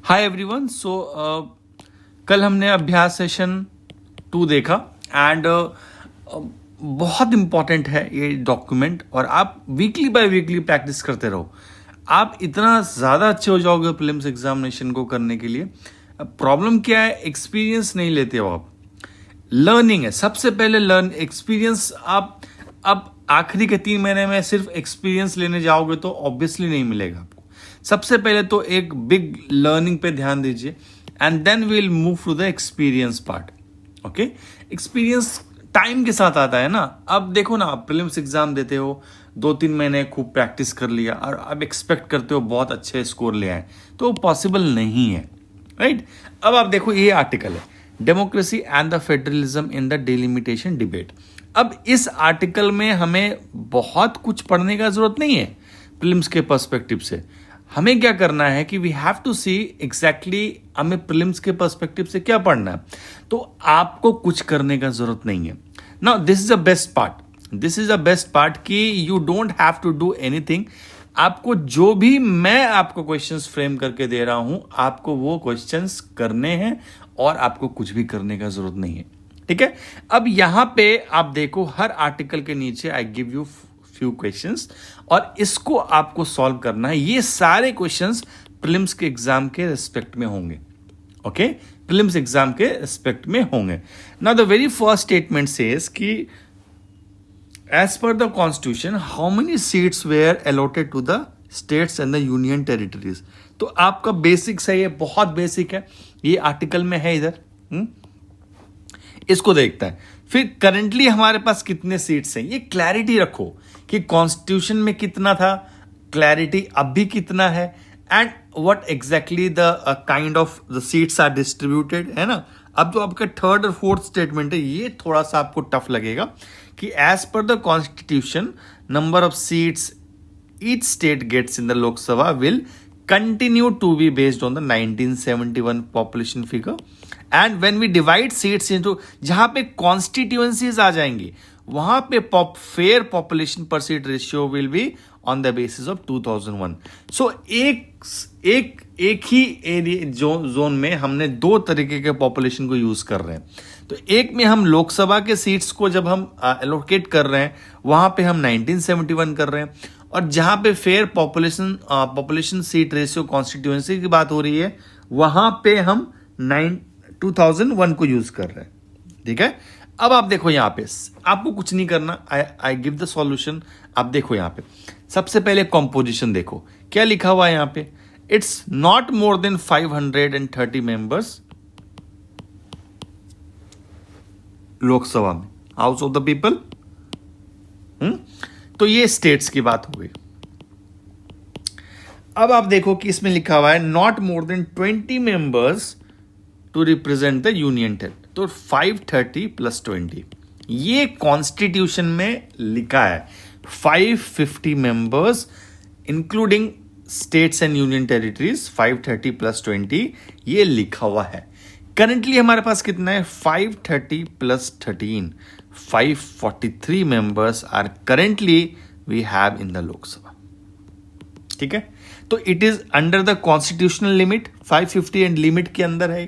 Hi everyone. कल हमने अभ्यास सेशन 2 देखा एंड बहुत इंपॉर्टेंट है ये डॉक्यूमेंट। और आप वीकली बाय वीकली प्रैक्टिस करते रहो, आप इतना ज़्यादा अच्छे हो जाओगे प्रीलिम्स एग्जामिनेशन को करने के लिए। प्रॉब्लम क्या है, एक्सपीरियंस नहीं लेते हो आप। लर्निंग है सबसे पहले, लर्न एक्सपीरियंस। आप अब आखिरी के 3 महीने में सिर्फ एक्सपीरियंस लेने जाओगे तो ऑब्वियसली नहीं मिलेगा आपको। सबसे पहले तो एक बिग लर्निंग पे ध्यान दीजिए and then we will move to the experience part. Okay, experience time के साथ आता है ना। अब देखो ना, आप प्रीलिम्स एग्जाम देते हो, 2-3 महीने खूब प्रैक्टिस कर लिया और अब एक्सपेक्ट करते हो बहुत अच्छे स्कोर ले आए, तो पॉसिबल नहीं है, राइट। अब आप देखो, ये आर्टिकल है democracy and the federalism in the delimitation debate. अब इस आर्टिकल में हमें बहुत कुछ पढ़ने का जरूरत नहीं है प्रीलिम्स के पर्सपेक्टिव से। हमें क्या करना है कि we have to see exactly हमें प्रीलिम्स के पर्सपेक्टिव से क्या पढ़ना है। तो आपको कुछ करने का जरूरत नहीं है। Now this is the best part, this is the best part कि you don't have to do anything. आपको जो भी मैं आपको क्वेश्चंस फ्रेम करके दे रहा हूं, आपको वो क्वेश्चंस करने हैं और आपको कुछ भी करने का जरूरत नहीं है, ठीक है। अब यहां पे आप देखो, हर आर्टिकल के नीचे I give you few questions और इसको आपको सॉल्व करना है। ये सारे क्वेश्चंस प्रीलिम्स के एग्जाम के रिस्पेक्ट में होंगे। ओके, प्रीलिम्स एग्जाम के रिस्पेक्ट में होंगे। Now the very first statement says कि as per the constitution how many seats were allotted to the states and the union territories. तो आपका बेसिक्स है, ये बहुत बेसिक है, ये आर्टिकल में है इधर। इसको देखता है। फिर करंटली हमारे पास कितने सीट्स हैं, ये क्लैरिटी रखो कि कॉन्स्टिट्यूशन में कितना था, क्लैरिटी अब भी कितना है, and what exactly the kind of the seats are distributed, है ना। अब जो आपका थर्ड और फोर्थ स्टेटमेंट है, ये थोड़ा सा आपको टफ लगेगा कि as per the constitution number of seats each state gets in the Lok Sabha will continue to be based on the 1971 population figure and when we divide seats into, जहां पे constituencies आ जाएंगी वहां पे fair population per seat ratio will be on the basis of 2001. So एक ही area zone में हमने 2 तरीके के पॉपुलेशन को यूज कर रहे हैं। तो एक में हम लोकसभा के सीट्स को जब हम एलोकेट कर रहे हैं, वहां पे हम 1971 कर रहे हैं, और जहां पे fair population seat ratio constituency की बात हो रही है, वहां पे हम 2001 को यूज कर रहे हैं, ठीक है। अब आप देखो, यहां पे आपको कुछ नहीं करना, आई गिव द सॉल्यूशन। आप देखो यहां पे सबसे पहले कॉम्पोजिशन देखो, क्या लिखा हुआ है यहां पे, it's not more then 530 members Lok Sabha में, हाउस ऑफ द पीपल। तो ये स्टेट्स की बात हो गई। अब आप देखो कि इसमें लिखा हुआ है not more than 20 members to represent the union territory. तो 530 प्लस 20, ये कॉन्स्टिट्यूशन में लिखा है 550 members including states and union territories, 530 plus 20 ये लिखा हुआ है। करंटली हमारे पास कितना है, 530 plus 13, 543 members are currently we have in the Lok Sabha, ठीक है। तो it is under the constitutional limit, 550 and limit के अंदर है,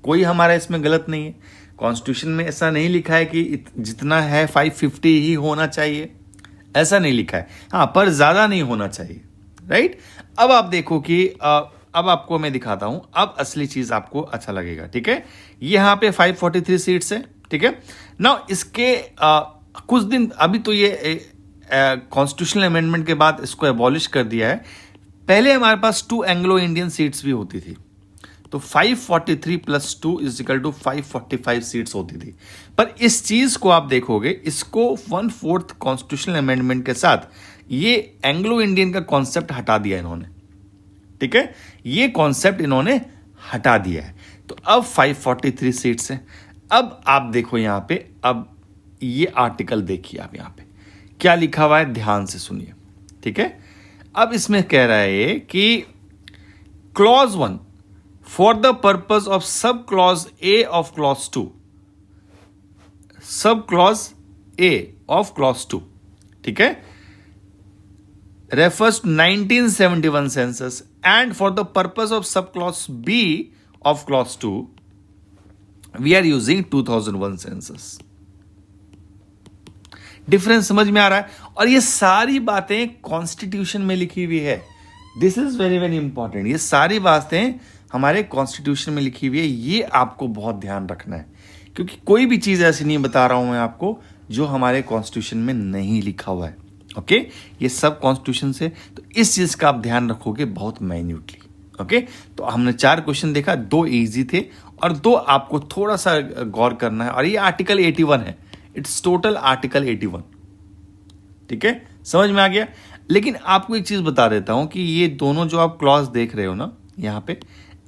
कोई हमारा इसमें गलत नहीं है। कॉन्स्टिट्यूशन में ऐसा नहीं लिखा है कि जितना है 550 ही होना चाहिए, ऐसा नहीं लिखा है। हाँ, पर ज्यादा नहीं होना चाहिए, राइट। अब आप देखो कि अब आपको मैं दिखाता हूं, अब असली चीज आपको अच्छा लगेगा, ठीक है। यहां पे 543 सीट्स है, ठीक है। नाउ इसके कुछ दिन अभी तो ये कॉन्स्टिट्यूशनल अमेंडमेंट के बाद इसको एबॉलिश कर दिया है। पहले हमारे पास 2 एंग्लो इंडियन सीट्स भी होती थी, तो 543 plus 2 is equal to 545 seats होती थी। पर इस चीज को आप देखोगे, इसको 1/4 कॉन्स्टिट्यूशनल अमेंडमेंट के साथ ये एंग्लो इंडियन का कॉन्सेप्ट हटा दिया इन्होंने, ठीक है। ये कॉन्सेप्ट इन्होंने हटा दिया है, तो अब 543 सीट्स हैं। अब आप देखो यहां पे, अब ये आर्टिकल देखिए आप, यहां पे क्या लिखा हुआ है, ध्यान से सुनिए, ठीक है। अब इसमें कह रहा है कि clause 1 for the purpose of sub clause A of clause 2, sub clause A of clause 2, ठीक है। refers to 1971 census and for the purpose of subclause B of clause 2 we are using 2001 census. Difference समझ में आ रहा है? और ये सारी बातें कॉन्स्टिट्यूशन में लिखी हुई है. This is very very important. ये सारी बातें हमारे कॉन्स्टिट्यूशन में लिखी हुई है. ये आपको बहुत ध्यान रखना है क्योंकि कोई भी चीज ऐसी नहीं बता रहा हूं मैं आपको जो हमारे कॉन्स्टिट्यूशन में नहीं लिखा हुआ है. ओके ये सब कॉन्स्टिट्यूशन से, तो इस चीज का आप ध्यान रखोगे बहुत माइन्यूटली. ओके तो हमने 4 क्वेश्चन देखा, 2 इजी थे और 2 आपको थोड़ा सा गौर करना है. और ये आर्टिकल 81 है. It's total article 81. ठीक है, समझ में आ गया. लेकिन आपको एक चीज बता देता हूं कि ये दोनों जो आप क्लॉज देख रहे हो ना यहां पे,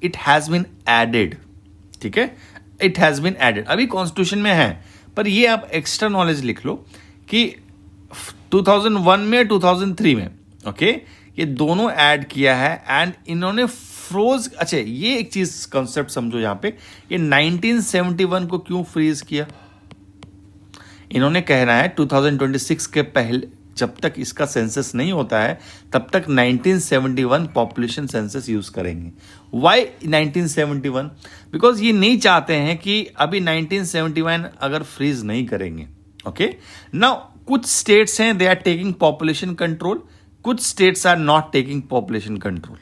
इट हैज बीन एडेड. ठीक है, इट हैज बीन एडेड. अभी कॉन्स्टिट्यूशन में है पर ये आप एक्स्ट्रा नॉलेज लिख लो कि 2001 में 2003 में ओके ये दोनों ऐड किया है एंड इन्होंने फ्रोज. अच्छा ये एक चीज कॉन्सेप्ट समझो यहां पे, ये 1971 को क्यों फ्रीज किया. इन्होंने कहना है 2026 के पहले जब तक इसका सेंसस नहीं होता है तब तक 1971 पॉपुलेशन सेंसस यूज करेंगे. व्हाई 1971? बिकॉज ये नहीं चाहते हैं कि अभी 1971 अगर फ्रीज नहीं करेंगे. ओके नाउ कुछ स्टेट्स हैं they are taking population control, कुछ states are not taking population control.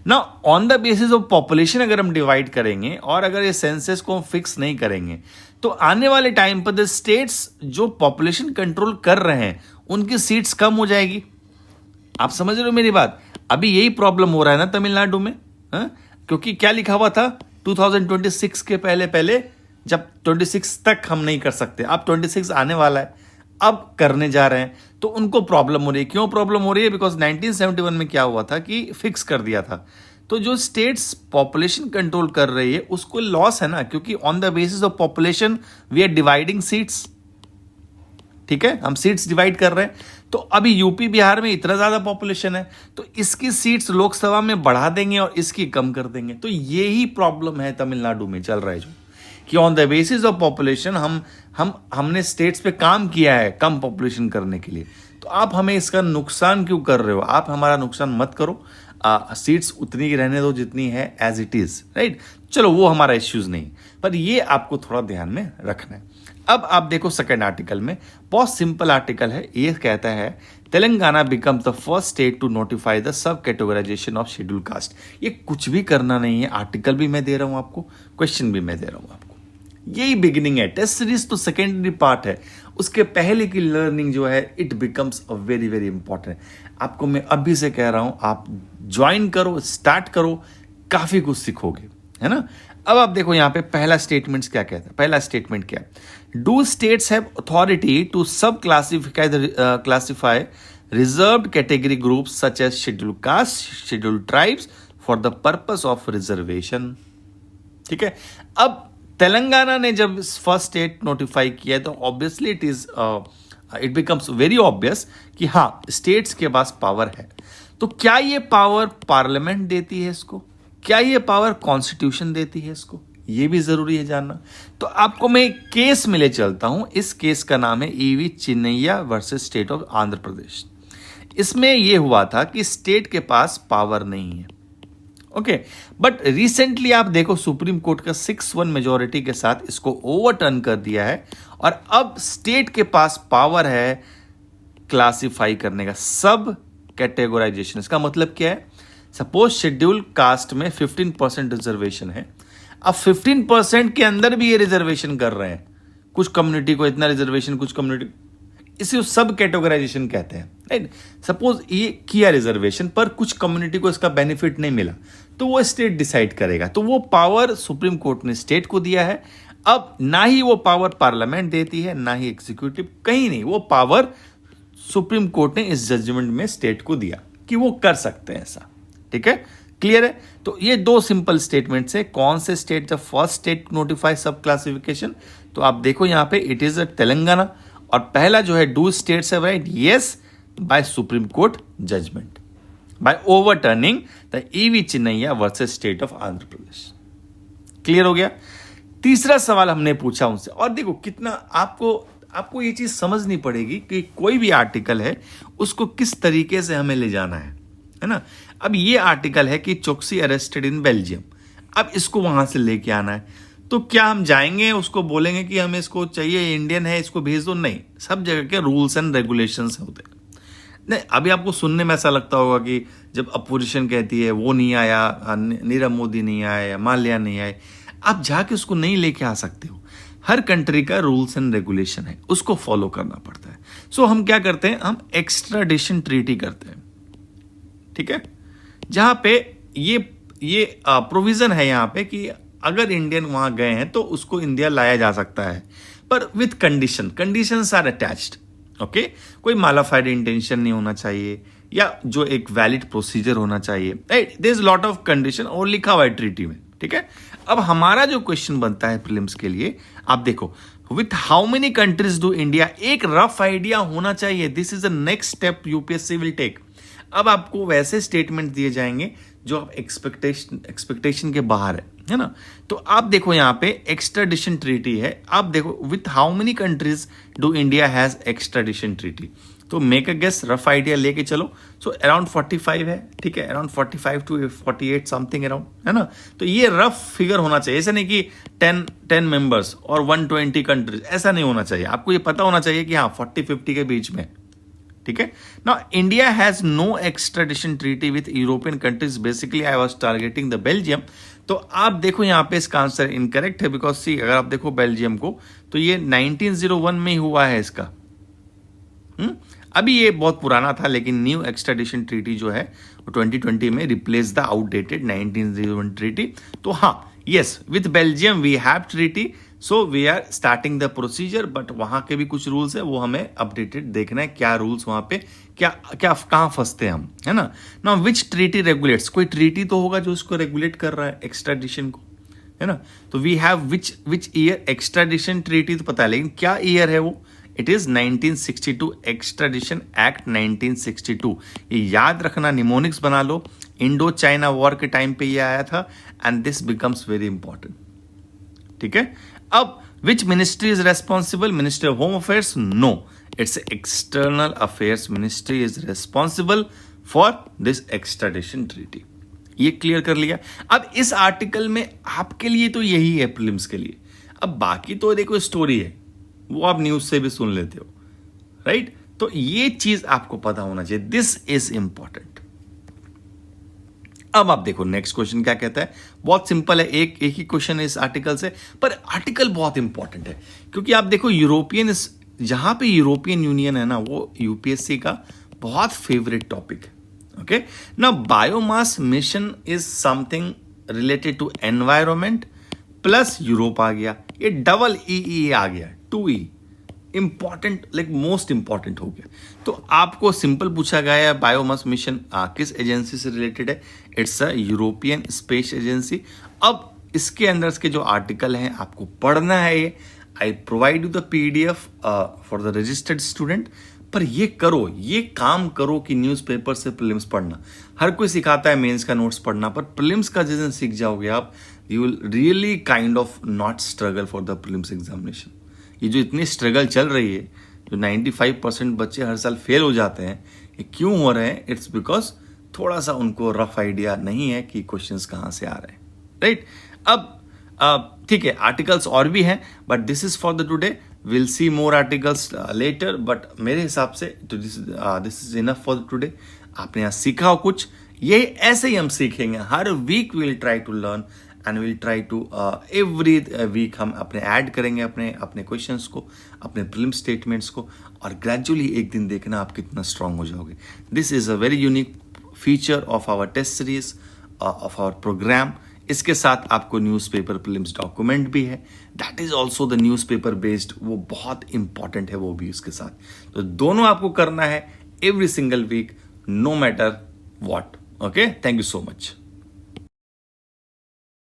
Now on the basis of population अगर हम डिवाइड करेंगे और अगर ये सेंसस को फिक्स नहीं करेंगे तो आने वाले टाइम पर द स्टेट्स जो पॉपुलेशन कंट्रोल कर रहे हैं उनकी सीट्स कम हो जाएगी. आप समझ रहे हो मेरी बात? अभी यही प्रॉब्लम हो रहा है ना तमिलनाडु में. क्योंकि क्या लिखा हुआ था 2026 के पहले पहले, जब 26 तक हम नहीं कर सकते. अब 26 आने वाला है, अब करने जा रहे हैं तो उनको प्रॉब्लम हो रही है. क्यों प्रॉब्लम हो रही है? बिकॉज 1971 में क्या हुआ था कि फिक्स कर दिया था. तो जो स्टेट्स पॉपुलेशन कंट्रोल कर रही है उसको लॉस है ना, क्योंकि on the basis of population we are dividing seats. ठीक है, हम सीट्स डिवाइड कर रहे हैं. तो अभी यूपी बिहार में इतना ज्यादा पॉपुलेशन है तो इसकी सीट्स लोकसभा में बढ़ा देंगे और इसकी कम कर देंगे. तो यही प्रॉब्लम है तमिलनाडु में चल रहा है जो कि on the basis of population हमने स्टेट्स पे काम किया है कम पॉपुलेशन करने के लिए. तो आप हमें इसका नुकसान क्यों कर रहे हो? आप हमारा नुकसान मत करो. सीट्स उतनी रहने दो जितनी है एज इट इज. राइट, चलो वो हमारा इश्यूज नहीं, पर ये आपको थोड़ा ध्यान में रखना है. अब आप देखो सेकेंड आर्टिकल में, बहुत सिंपल आर्टिकल है. ये कहता है Telangana become the first state to notify the sub categorisation of schedule caste. ये कुछ भी करना नहीं है. आर्टिकल भी मैं दे रहा हूं आपको, क्वेश्चन भी मैं दे रहा हूं आपको. यही बिगिनिंग है. टेस्ट सीरीज तो सेकेंडरी पार्ट है, उसके पहले की लर्निंग जो है it becomes a very very important. आपको मैं अभी से कह रहा हूं, आप ज्वाइन करो, स्टार्ट करो, काफी कुछ सीखोगे, है ना. अब आप देखो यहां पे पहला स्टेटमेंट क्या कहता है. पहला स्टेटमेंट क्या है? Do states have authority to sub classify reserved category groups such as schedule caste, schedule tribes for the purpose of reservation. ठीक है, अब तेलंगाना ने जब फर्स्ट स्टेट नोटिफाई किया तो obviously it becomes very obvious कि हाँ स्टेट्स के पास पावर है. तो क्या ये पावर पार्लियामेंट देती है इसको? क्या ये पावर कॉन्स्टिट्यूशन देती है इसको? ये भी जरूरी है जानना. तो आपको मैं एक केस में ले चलता हूं. इस केस का नाम है EV Chinnaiah versus state of Andhra Pradesh. इसमें यह हुआ था कि स्टेट के पास पावर नहीं है. ओके, बट रिसेंटली आप देखो सुप्रीम कोर्ट का 6-1 मेजोरिटी के साथ इसको ओवरटर्न कर दिया है और अब स्टेट के पास पावर है क्लासिफाई करने का, सब कैटेगराइजेशन. इसका मतलब क्या है? सपोज शेड्यूल कास्ट में 15% रिजर्वेशन है. अब 15% के अंदर भी ये रिजर्वेशन कर रहे हैं. कुछ कम्युनिटी को इतना रिजर्वेशन, कुछ कम्युनिटी, इसे सब कैटेगराइजेशन कहते हैं. राइट, सपोज ये किया रिजर्वेशन पर कुछ कम्युनिटी को इसका बेनिफिट नहीं मिला तो वो स्टेट डिसाइड करेगा. तो वो पावर सुप्रीम कोर्ट ने स्टेट को दिया है. अब ना ही वो पावर पार्लियामेंट देती है ना ही एग्जीक्यूटिव, कहीं नहीं. वो पावर सुप्रीम कोर्ट ने इस जजमेंट में स्टेट को दिया कि वो कर सकते हैं ऐसा. ठीक है, क्लियर है. तो ये 2 सिंपल स्टेटमेंट्स है. कौन से state the first state notify सब क्लासिफिकेशन? तो आप देखो यहां पे इट इज तेलंगाना. और पहला जो है do states have right? Yes, by supreme court judgment, by overturning the EV Chinnaiah versus state of Andhra Pradesh. Clear हो गया. तीसरा सवाल हमने पूछा उनसे, और देखो कितना आपको आपको ये चीज समझनी पड़ेगी कि कोई भी आर्टिकल है उसको किस तरीके से हमें ले जाना है ना। अब ये आर्टिकल है कि चोक्सी अरेस्टेड इन बेल्जियम, अब इसको वहां से लेके आना है, तो क्या हम जाएंगे उसको बोलेंगे कि हमें इसको चाहिए, इंडियन है इसको भेज दो? नहीं, सब जगह के रूल्स एंड रेगुलेशंस होते हैं। नहीं, अभी आपको सुनने में ऐसा लगता होगा कि जब अपोजिशन कहती है वो नहीं आया, नीरव मोदी नहीं आया, माल्या नहीं आए, आप जाके उसको नहीं लेके आ सकते हो। हर कंट्री का रूल्स एंड रेगुलेशन है, उसको फॉलो करना पड़ता है। सो हम क्या करते हैं, हम एक्स्ट्राडिशन ट्रीटी करते हैं, ठीक है, जहां पे ये प्रोविजन है यहाँ पे कि अगर इंडियन वहां गए हैं तो उसको इंडिया लाया जा सकता है, पर with conditions are attached. Okay, कोई मालाफाइड इंटेंशन नहीं होना चाहिए, या जो एक वैलिड प्रोसीजर होना चाहिए, right. There is lot of condition और लिखा हुआ है ट्रीटी में, ठीक है। अब हमारा जो क्वेश्चन बनता है प्रीलिम्स के लिए, आप देखो with how many countries do India, एक रफ आइडिया होना चाहिए। This is the next step UPSC will take. अब आपको वैसे स्टेटमेंट दिए जाएंगे जो आप एक्सपेक्टेशन के बाहर है ना। तो आप देखो यहाँ पे एक्स्ट्राडिशन ट्रीटी है, आप देखो with how many countries do India has extradition treaty, तो make a guess, rough idea लेके चलो। सो अराउंड 45 है, ठीक है, अराउंड 45 to 48 समथिंग अराउंड, है ना। तो ये रफ फिगर होना चाहिए, ऐसा नहीं कि 10 मेंबर्स और 120 कंट्रीज, ऐसा नहीं होना चाहिए। आपको ये पता होना चाहिए कि हाँ 40-50 के बीच में, ठीक है ना। India has no extradition treaty with European countries, basically I was targeting the Belgium. तो आप देखो यहाँ पे इसका आंसर इनकरेक्ट है, बिकॉज सी अगर आप देखो बेल्जियम को तो ये 1901 में ही हुआ है इसका। अभी ये बहुत पुराना था, लेकिन न्यू एक्स्ट्राडिशन ट्रीटी जो है वो 2020 में रिप्लेस द आउटडेटेड 1901 ट्रीटी। तो हाँ, yes, with Belgium we have treaty, so we are starting the procedure, but वहां के भी कुछ रूल्स है, वो हमें अपडेटेड देखना है, क्या रूल्स वहां पे, क्या क्या कहाँ फंसते हैं हम, है ना। नाउ विच ट्रीटी रेगुलेट्स, कोई ट्रीटी तो होगा जो उसको रेगुलेट कर रहा है एक्स्ट्राडिशन को, है ना। तो we have which year extradition treaty, तो पता है, लेकिन क्या ईयर है वो, इट इज 1962, एक्स्ट्राडिशन एक्ट 1962। ये याद रखना, निमोनिक्स बना लो, इंडो चाइना वॉर के टाइम पे ये आया था, and this becomes very important, ठीक है। अब which ministry is responsible, ministry of home affairs? No, it's external affairs ministry is responsible for this extradition treaty. ये क्लियर कर लिया। अब इस आर्टिकल में आपके लिए तो यही है प्रीलिम्स के लिए, अब बाकी तो देखो स्टोरी है, वो आप न्यूज से भी सुन लेते हो, राइट। तो ये चीज आपको पता होना चाहिए, दिस इज इंपॉर्टेंट। अब आप देखो नेक्स्ट क्वेश्चन क्या कहता है, बहुत सिंपल है, एक ही क्वेश्चन है इस आर्टिकल से, पर आर्टिकल बहुत इंपॉर्टेंट है, क्योंकि आप देखो यूरोपियन, जहां पे यूरोपियन यूनियन है ना, वो यूपीएससी का बहुत फेवरेट टॉपिक है। ओके, ना biomass mission is something related to environment plus Europe आ गया, ये डबल ई आ गया, 2E, important, like most important हो गया। तो आपको सिंपल पूछा गया है बायोमास मिशन किस एजेंसी से रिलेटेड है, it's a European space agency. अब इसके अंदर के जो आर्टिकल हैं आपको पढ़ना है, ये I provide you the PDF for the registered student. पर ये करो, ये काम करो कि न्यूज़पेपर से प्रीलिम्स पढ़ना, हर कोई सिखाता है मेंस का नोट्स पढ़ना, पर प्रीलिम्स का जिस दिन सीख जाओगे आप, you will really kind of not struggle for the prelims examination. ये जो इतनी स्ट्रगल चल रही है, जो 95% बच्चे हर साल फेल हो जाते हैं, ये क्यों हो रहे हैं? इट्स बिकॉज थोड़ा सा उनको रफ आइडिया नहीं है कि क्वेश्चंस कहाँ से आ रहे हैं, राइट। अब ठीक है, आर्टिकल्स और भी हैं, but this is for the today, will see more articles later, but मेरे हिसाब से this is enough for the today. आपने यहाँ सीखा हो कुछ, ये ऐसे ही हम सीखेंगे, हर week will try to learn and will try to every week हम अपने ऐड करेंगे अपने क्वेश्चंस को, अपने प्रीलिम स्टेटमेंट्स को, और ग्रेजुअली एक दिन देखना आप कितना स्ट्रांग हो जाओगे। This is a very unique feature of our test series, of our program. इसके साथ आपको न्यूज़पेपर प्रीलिम्स डॉक्यूमेंट भी है, that is also the newspaper based, वो बहुत इंपॉर्टेंट है वो भी उसके साथ। तो दोनों आपको करना है every single week, no matter what. Okay, thank you so much.